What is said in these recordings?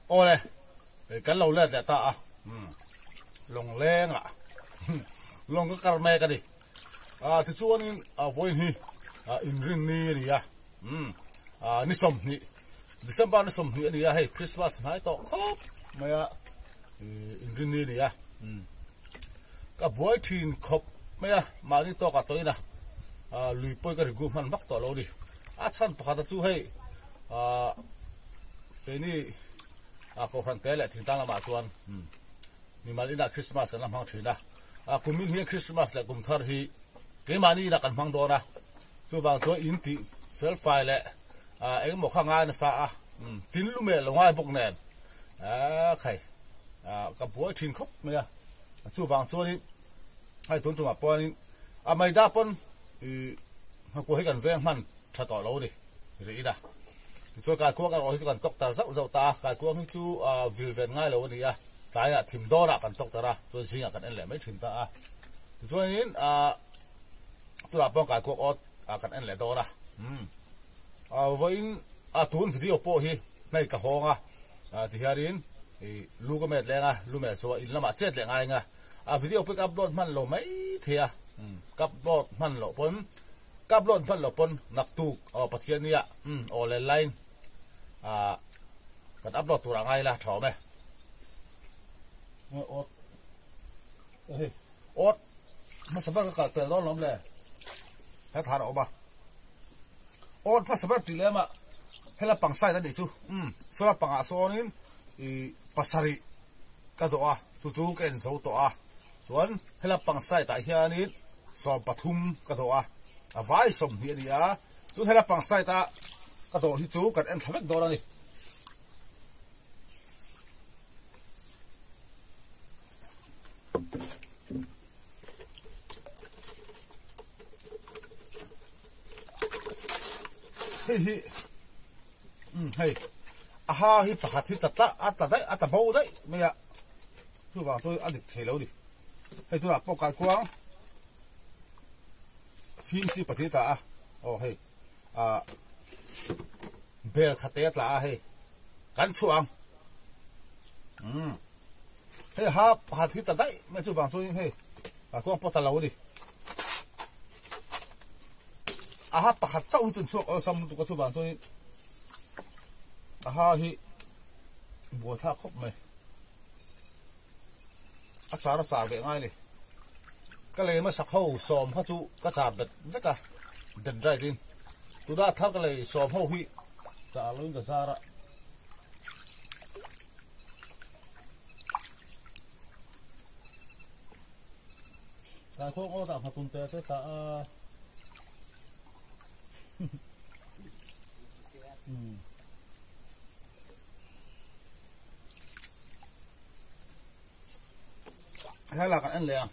ô này cái lâu lên để ta lồng lên à lồng cái cà mè cái đi thì chú anh vui hi in ring ni đi ni som ni December ni som ni đi hay Christmas này to khóc mày in ring ni đi cái buổi thiên khóc mày mà đi to cả tối nè lùi bơi cái gồm hắn bắt to lâu đi chăn bắt chú hay cái này có phần té lại thì tăng là bảo chuan nhưng mà đi là Christmas là mang chuyện đó cùng mình hiện Christmas là cùng thar hi cái mà đi là cần mang đồ ra chú vàng cho in thì phải phải lại em một khang ai nó xa tin lúc mẹ là ngoài bốc nền khai cái buổi thiên khóc mày chú vàng cho đi hai tuần chung mà pon mày đã pon họ có hay cần veng man thật tỏ lâu đi rồi đó cho cái cuốc cái cần tóc ta dậu ta cái cuốc như chú vil ven ngay lâu đi cái là thìm đo là cần tóc ta ra cho riêng cần anh lại mấy thìm ta cho nên tôi là bao cái cuốc cần anh lại đo ra với tuần video po hi này cả hong thì hiện đến lu cái mệt lên lu mệt số in là mà chết lại ngay video pick upload man lo mấy thì upload man lo pon upload man lo pon nak tu pathian nia online kan upload tu rangai la tho me ot ma sabar ka te lo lom le ha thar oba ot ma sabar ti le ma hela pang sai da de chu so la pang a so nin pasari ka do chu ken zo to chuan hela pang sai ta hianin som pathum ka do vai som hi ni chu hela pang sai ta ka do hi chu kan en thavek do ra ni hi hey hi pakhat hi tata ata bo dai me ya chu ba chu adik thelo đi hay tôi đặt bọc cái quang phim si bát ta hay bel khát tết là hay cán chuang hay ha hạt thịt đấy mấy chú vàng chơi hay quang bọc lâu đi ha hạt trâu tuần chuộc ở sông tụi chú vàng chơi hi bùa thác khóc mày xả về ngay này cái này mà sạc hậu xòm phát chú cái xả bật rất là đần dày đi tôi đã thắc cái này xòm hậu huy xả luôn cả ra đó cái khúc ô tạm hạt tuần tê thế ta hay là anh liền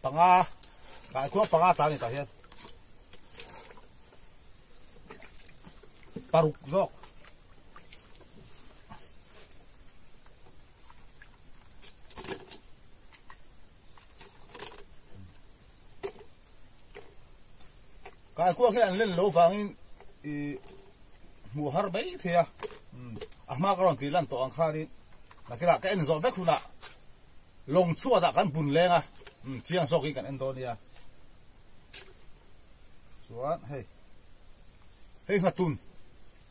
bằng cái cuốc bằng ta này ta hiện paruk zok cái cuốc kia lên lỗ vàng mùa har mấy thì mà còn tí lần tổ ăn khai đi là cái anh dọn vét khu nạ lồng chua đã cắn bùn lên chiang zok cái anh đó đi chuan hey ngắt tun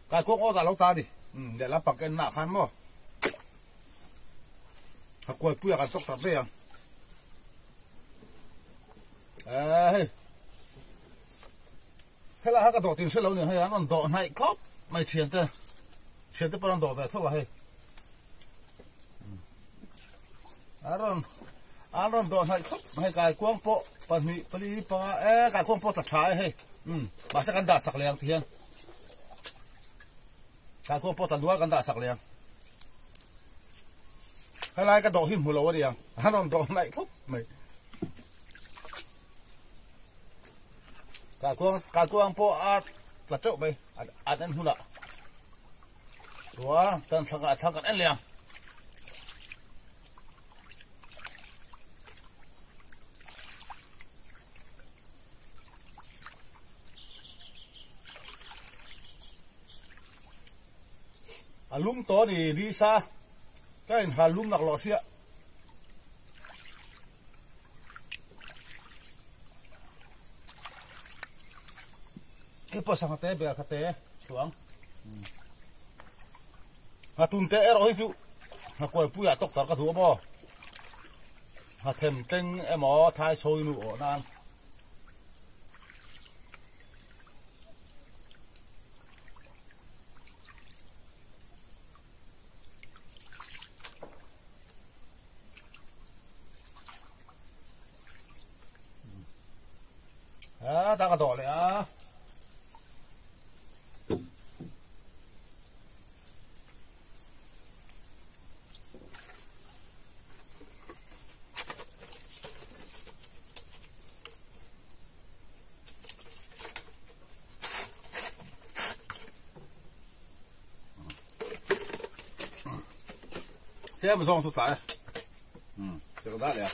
cái cuốc ô ta lâu ta đi để làm bạc cái nạ khăn mò hạt quay bùi cái tóc tập đây hey là hạt cái đồ tiền sẽ lâu nữa hay là nó đồ này cóp mày chuyển tới bao nhiêu đồ về thôi vậy anh đồ này cóp hay cái cuốc po pani cái cuốc po thật trái hay bà sẽ ăn đạn sặc liền thì cái cuốc po thật đuôi ăn đạn sặc liền hay là cái đồ hiểm hùa lâu đi anh đồ này cóp mày cả quang po là chỗ bay anh hula tua tan thằng anh liang lum to ni đi xa cái hà lum nặc lọ xia cái bớt sang thế bè khát thế xuống hà tun thế rồi chú hà coi bùi à tóc tạt cái thua bò hà thèm tinh em ó thái sôi nụ ở nan ta cái đỏ này thế mà rong sụt lại这个大的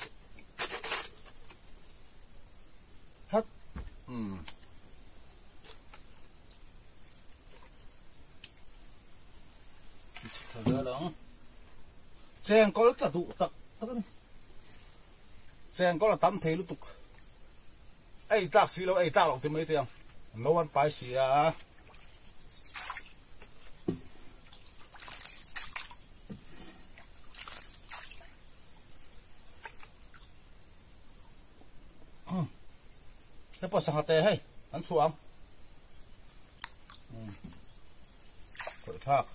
hết thật đó sen có rất là tụ tập sen có là tắm thế lúc tục ấy tạc xí lâu ấy tạc lọc thì mấy tiền nấu ăn phải xí à cái bớt sang hạt tê hay ăn xuống cởi thác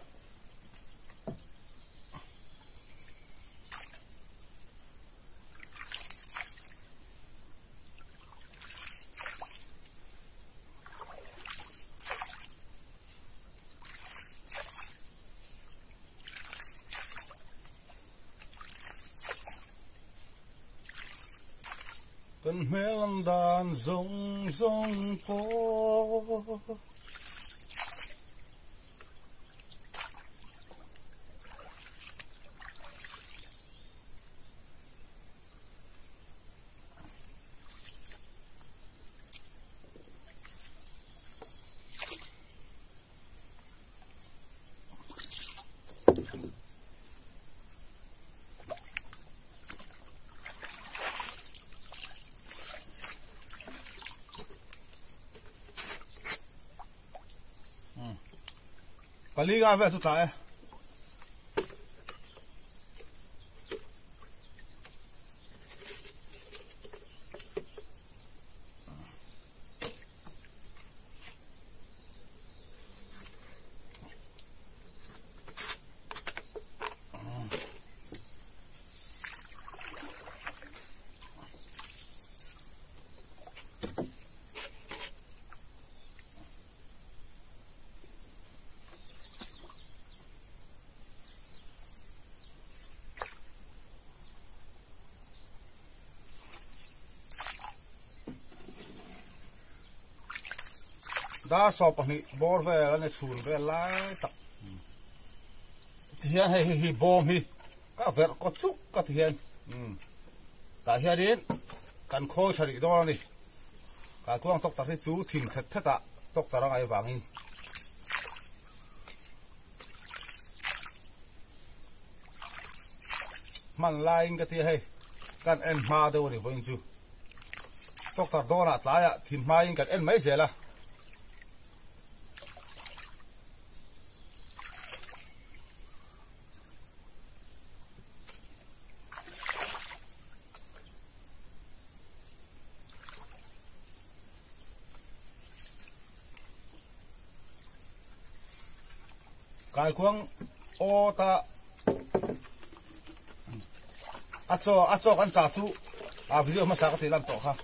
cơn mê lăng đàn rong rong phố cái ly ga về tụt lại đã sọp này bor về là này chuồn về lái tập thiền hay bom hi các vẹt có chút các thiền cả hiện đến cần khôi chari đó này cả quang tóc tạt chú thìn thật thật ạ tóc tạt ngay vàng in man lai cái thiền hay cần em ma đâu này vẫn chú tóc tạt đó là lái ạ thìn mai cần em mấy giờ là cái quang ô ta cho con trả chú video mà sao có thể làm tổ ha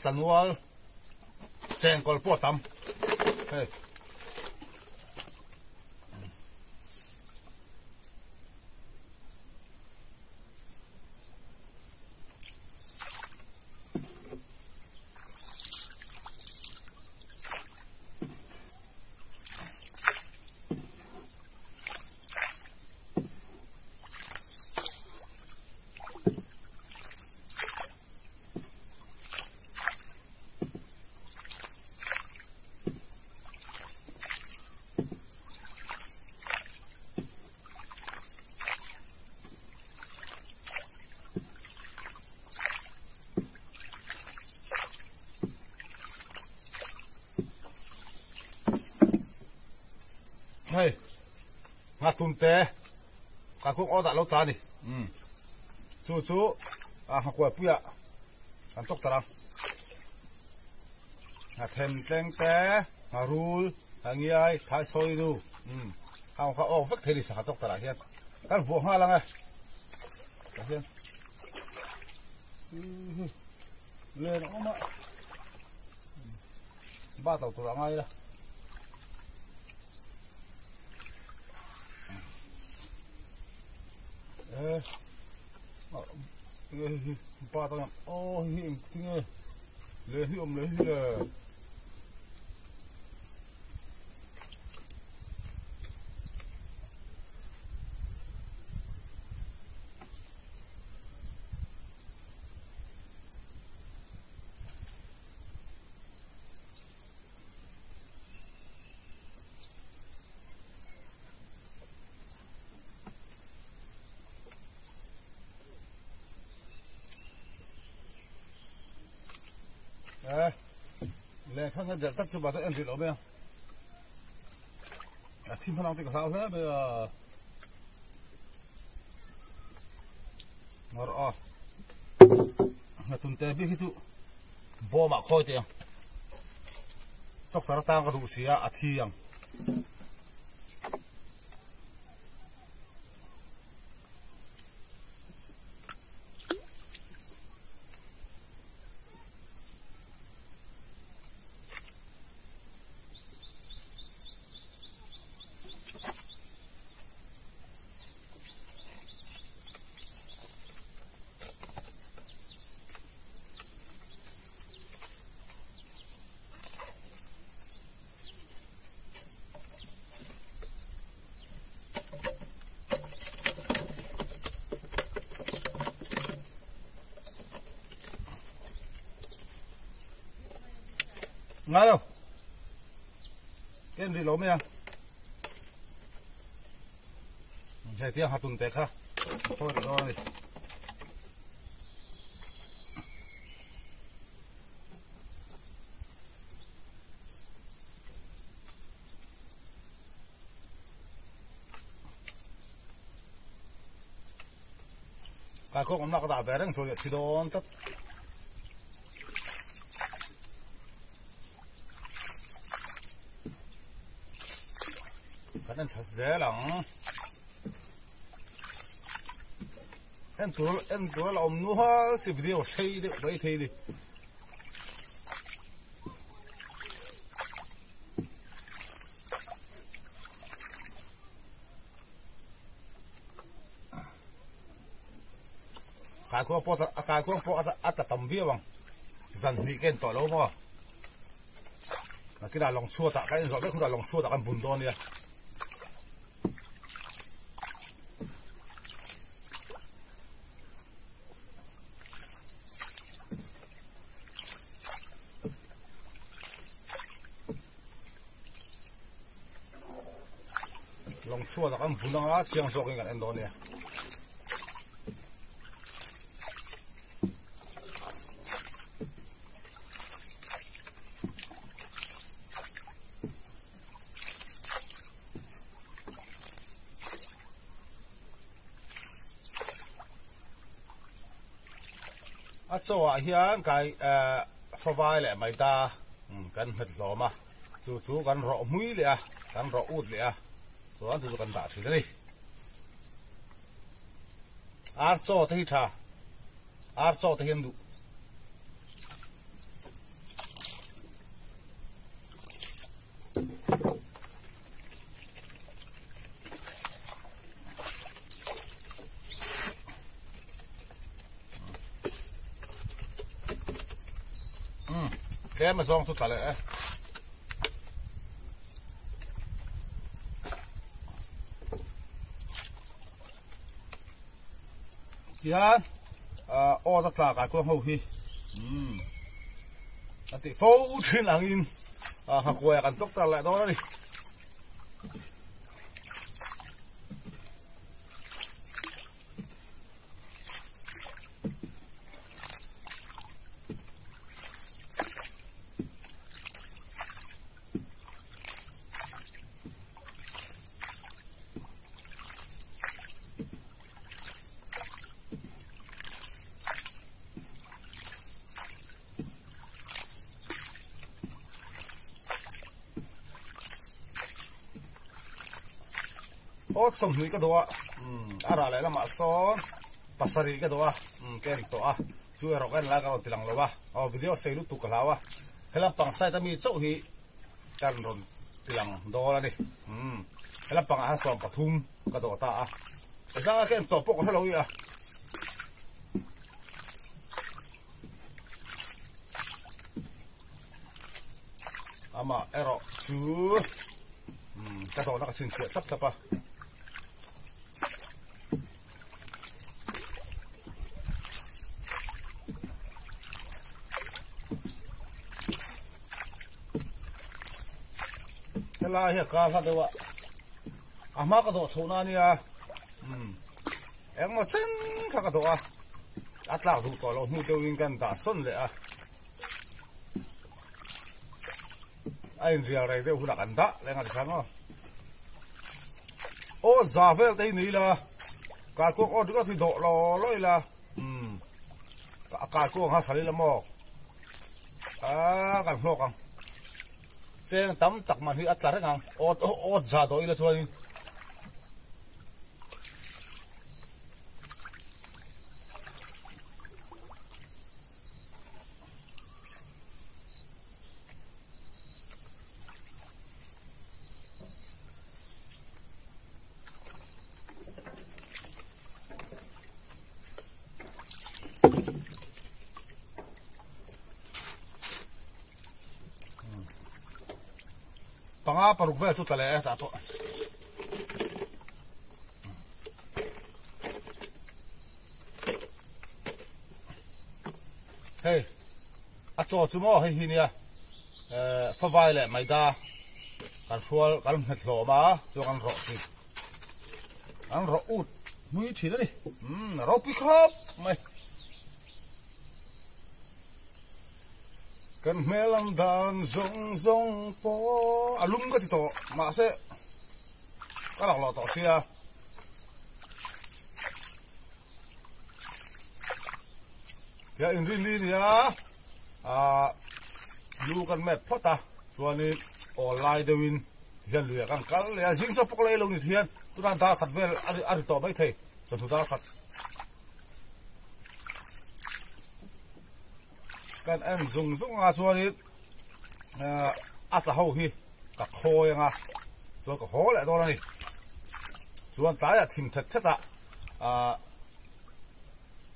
tận wall sen col po tam hey hey ngắt tôm té cả cũng ở đại lâu ta đi chú học qua bia ăn tóc ta thêm tên té rul hàng nhai thái xôi du hàng họ vứt thế đi sao tóc ta hiện cái vụ hoa lăng hiện lên nó mà ba tàu tụi ngay đó ba tàu ô hiểm tiếng lấy hiểm là lên khăn cái tắt cho bà tới ăn thịt lẩu bây giờ thêm phần nào thì có sao thế bây giờ ngồi tuần tê biết cái tụ bò mà khôi tiền tóc ta tang cái đủ xía thi yang ngay đâu cái gì lỗ mày chạy tiếng hạt tuần tệ ha thôi được rồi cái cốc ông nào có đạp về đấy rồi thì đón tất nên thật dễ lắm em tuổi là ông nuôi xịt video xây đi vậy thì đi cái con po ắt tầm vía bằng dần bị cái tỏi lâu mà là cái đà lòng xua tạ cái rõ biết không đà lòng xua tạ cái bùn đòn đi lòng xua là cái bùn đòn chiang số cái anh đó nè cho hiền cái phá vai lại mày ta cần hết lỗ mà chú cần rõ mũi lẹ cần rõ út lẹ rồi anh chú cần đạp xí đây ar cho thấy cha ar cho thấy hiền đủ cái mà rong chút cả lại kia ô tất cả cái con hầu hi thì phô trên làng in học quẹt ăn tóc ta lại đó đi ốt sông núi cái đó ra lại là mà son pasari cái đó cái đó chú ở cái là cái tilang lo video xây lúc tụ cái lao cái là bằng sai ta mi chỗ hi cái rồi tilang đó là đi cái là bằng ăn xong thum cái đó ta ra cái tổ bốc cái lâu vậy ama ero chú cái đó nó có xin chuyện sắp sắp cái là hiện cả phát đâu ạ ama cái đó số nào nhỉ em mà chân cái đó ắt là đủ to luôn, tiêu viênกันđã xuân lệ anh riêng này đều là ăn đã lên ăn sáng không? Ô giá vé đây này là cả cuộc ô đứa thì độ lôi là cả cuộc ha phải là mò càng lo càng trên tấm tắc mà hi ắt là càng ô giá đó là cho panga paruk vel chu tale ta to hey a cho chu mo hi nia fa vai le mai da kan fual kan het lo ma chu kan ro ti an ro ut mui thi đi ro pi khop mai kan melang dan zong po alum ka tito ma se ka lo to sia ya in rin ni ya lu kan met phota chuani online de win hian lu kan kal ya jing so pok le lo ni thian tu dan ta khat vel ari to bai thei so tu da khat kan em dùng à cho đi là hậu hi cả khôi nga cho cả hố lại đó này chuan tái là thìm thật thật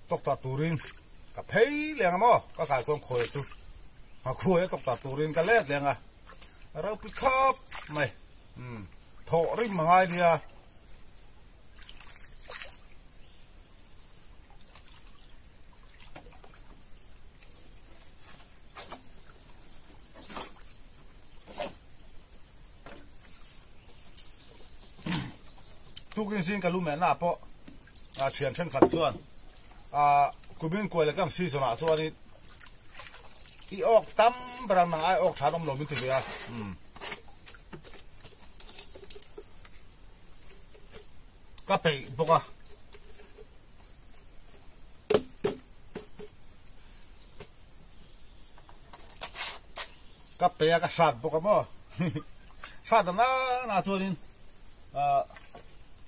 tóc ta turin cả thấy liền mà các cái con khôi chú khôi tóc ta turin cái lét liền rau pick up mày thọ rim mà ngay đi tu kinh sinh cái lúc mẹ nạp po chuyển chân khẩn chuan cú bên quay là cái gì rồi nè chuan đi ốc tắm bằng mà ai ốc thả đông lồng bên từ kia cái bể bốc cái bể cái sạt bốc mà sạt nó chuan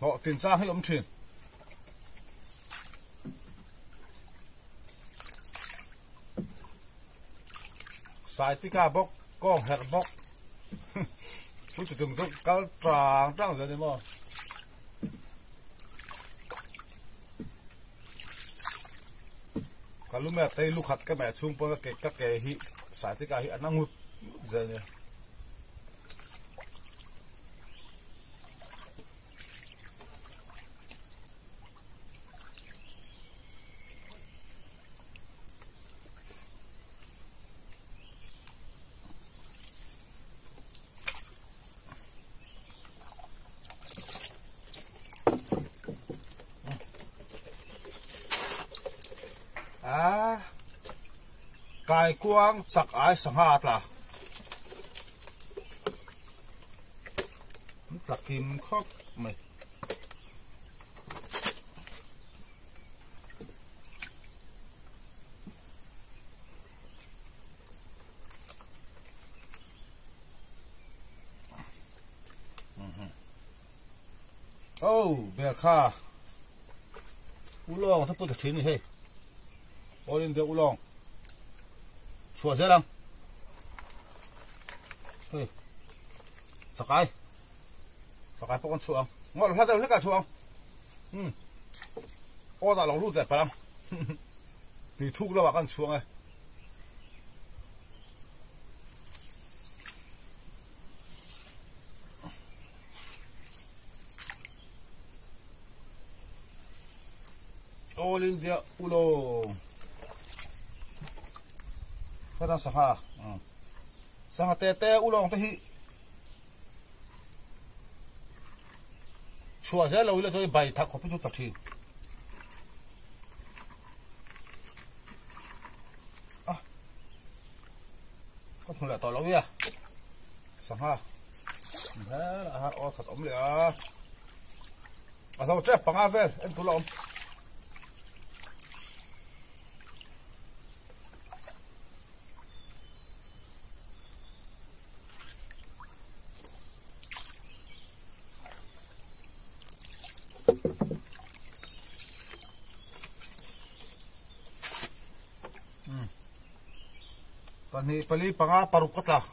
họ tiền ra hay ấm thuyền sai tika bốc con hẹt bốc chú chỉ dùng cái tràng rồi đấy mà cái lúc mẹ tây lúc hạt cái mẹ chung bơ cái hi sai tika hi ăn ngụt giờ này cái quang sắc ai sang hạt là sắc kim khóc mày oh bel kha ulong thap pu thin he olin de ulong chua zelang hey sakai pokon chuang ngol hla deu hleka chuang o da long lu te param pi thuk lo kan chuang e all India ulong kadang saha tete ulong te hi chua ze lo ile toi bai thak khopi chu tathi có thằng là tỏi lâu ya saha ha ha o khat om le a đâu chết bằng ave em tu lom Pani pali panga parukot lah.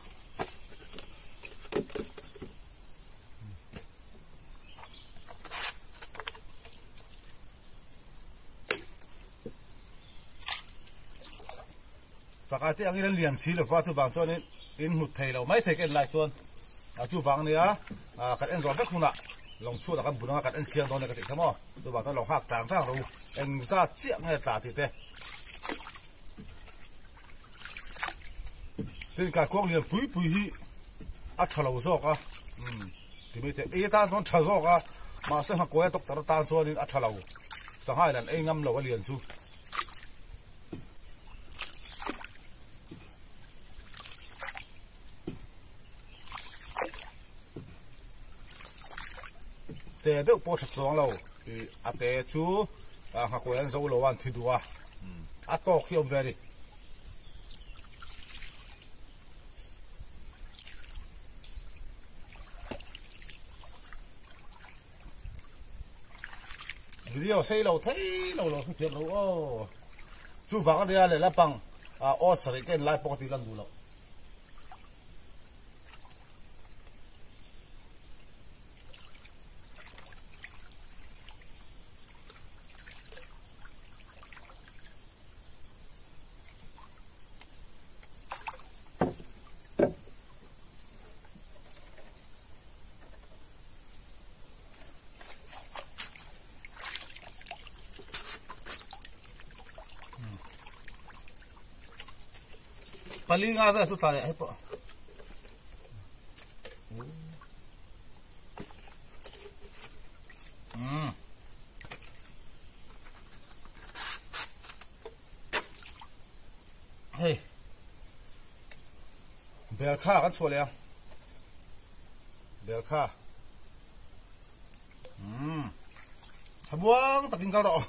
Sakati ang ilan lian sila fa tu bang chuan in hut thei lo mai thei ken lai chuan a chu bang nia kat en zon vek huna long chu da kan bunanga kat en chiang don ka ti samo tu bang ta long hak tang sang lo en za chiang nge ta ti te tin ka kong lian pui hi a thalo zo ka ti me te e tan ton tha zo ka ma se ha ko e tok tar tan chuan in a thalo sa hai lan e ngam lo lian chu te de po thak song lo a te chu ha ko en zo lo wan thi duwa a to khiom veri video sei lo thấy lo không chuyện đâu ô chú vắng đi lại là bằng ô sợi cái lại bỏ đi lần đủ lo paling ada tu tanya apa hey bel kha kan chua le bel kha habuang taking ka ro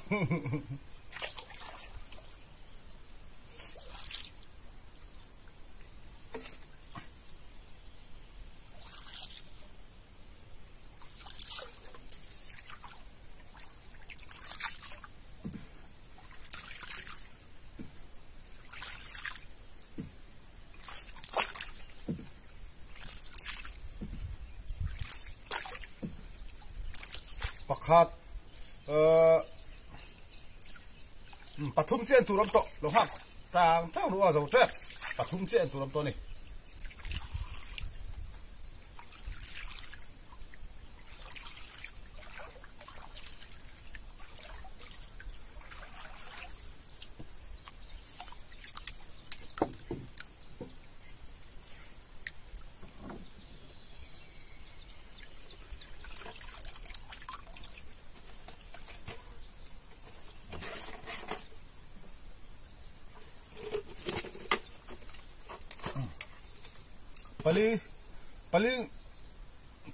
pakhat pathum chen turam to lo hak tang tang ruwa zo che pathum chen turam to ni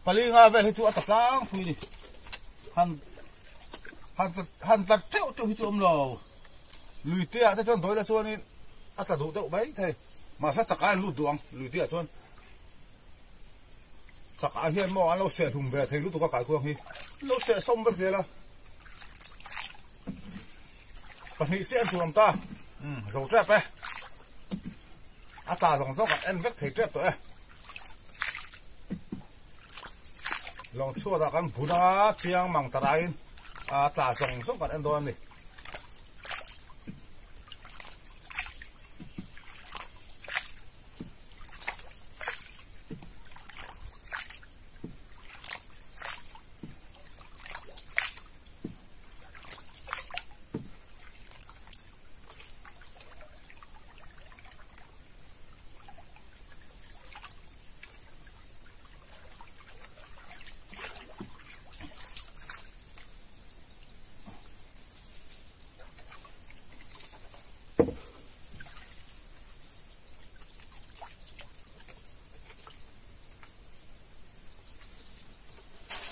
pali nga vel hi chu ataplang pui ni han tat cheu chu hi chu lo lui te a te chon doi la chuan in ata du te bai the ma sa chakai lu duang lui te a chuan sạc ai hiền mò lâu xe thùng về thấy lúc tụi cái cuồng hi lâu xe xong bất gì là phần hị sẽ chùm ta dầu trép ấy ta dòng dốc ăn vết thấy trép rồi lòng chua là cái bún á chiang măng tây ta dòng dốc ăn đồ này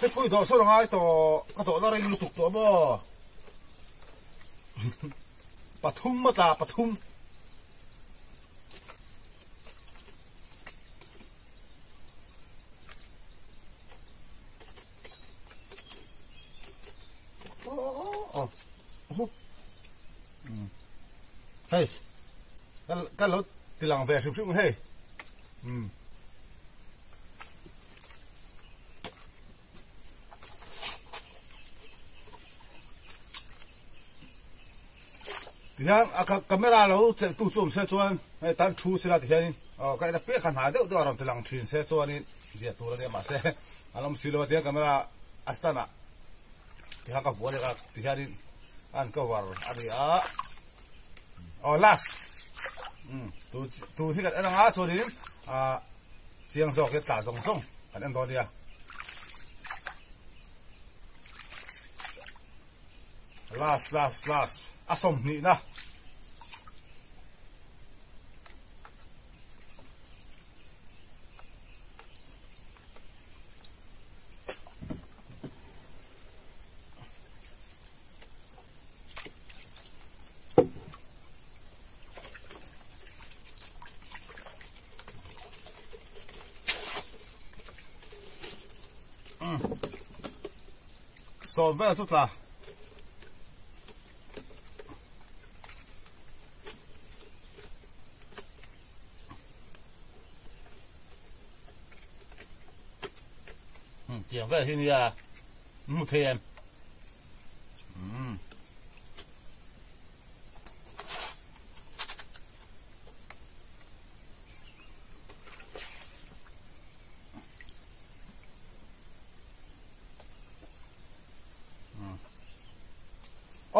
cái phôi đó sao lại to cái đó nó lại lụt to bơ bắt thum mà ta bắt thum hey cái lỗ thì lòng về sụp hey thì camera lâu sẽ tu zoom sẽ chuan tan thu sẽ là thì hiện cái là biết khán giả đều đều làm từ lòng thuyền sẽ chuan nên giờ tu ra mà sẽ alam silo thì camera astana thì hàng cái vụ này thì hiện an cover last tu thì cái anh ngã cho đến chiang gió cái tả dòng sông anh đó đi last asom ni na so về chút là chuyện về thì là một thêm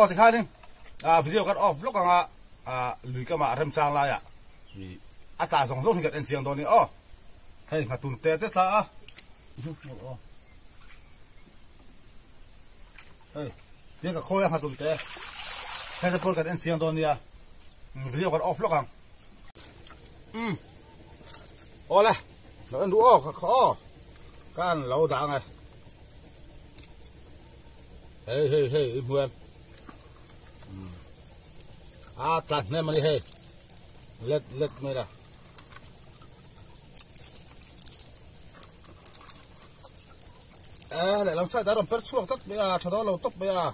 thì khai đi video cắt off lúc lùi cái mà rem sang lại thì ta dòng dốc thì cái anh chiang đó này hay ngắt tun tê tê ta tiếng cái khôi ngắt tun tê hay là cái anh chiang đó này video cắt off lúc là nó ăn đũa khó can lâu đá này hey buồn tạt này mà đi hey let me ra lại làm sao đã làm phép xuông tất bây giờ cho đó lâu tóc bây giờ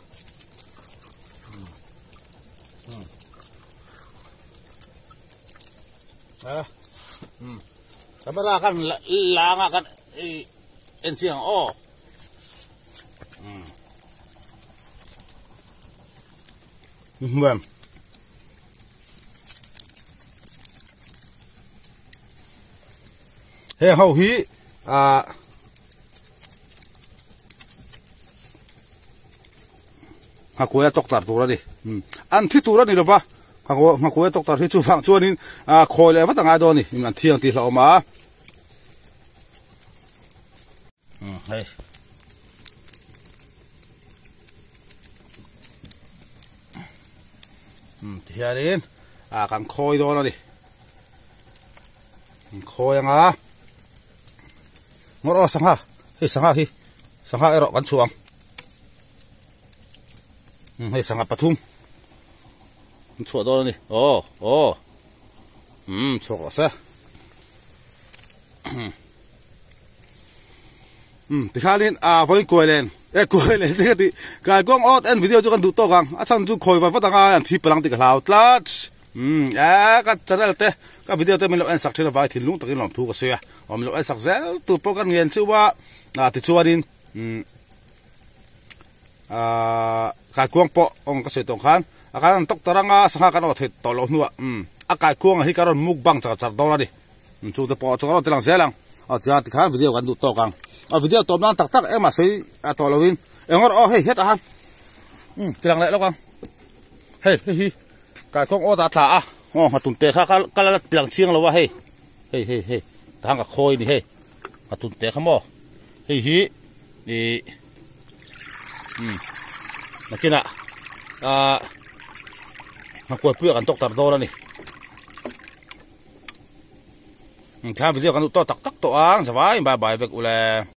camera kan langa kan en siang vâng he hậu hí cô tóc tạt tu ra đi ăn thích tu ra đi đâu va cô tóc tạt thì chú phẳng chú nên khôi lại vắt tàng ai đó nè mình thiêng thì lậu mà hey thì đến càng khôi đó nó đi khôi ngà ngõ sang ha ở gần chuồng hay sang pathum chuột đó đi chuột sao thì khá lên với quay lên thì cái con ớt en video cho con đủ to gang chân chú khôi và vắt tăng thì bằng thì cái lao tlat cái channel te cái video te mình lo en sắc trên vai thì lung tắc làm thu cái xe mình lo en sắc dễ tụ po cái nghiền chú ba thì chú anh cái con po ông cái sự tông khan cái tóc taranga sang cái nó thì to lâu nữa cái con hay cái muk bang chặt chặt đó đi chú te po cho nó telang dễ lang giờ thì khá video kan đủ to gang video tóm nan tak em mà xây to lovin em ngor hey hết à telang lại lo gang hey cái con ô ta thả mà tụt tè khác cái là telang chiang lo wa hey thằng cái khôi đi hey mà tụt tè không bo hey đi mà kia nè mà quay bữa kan tóc tar do nè video kan to tak to ang sa vai bye bye vek ule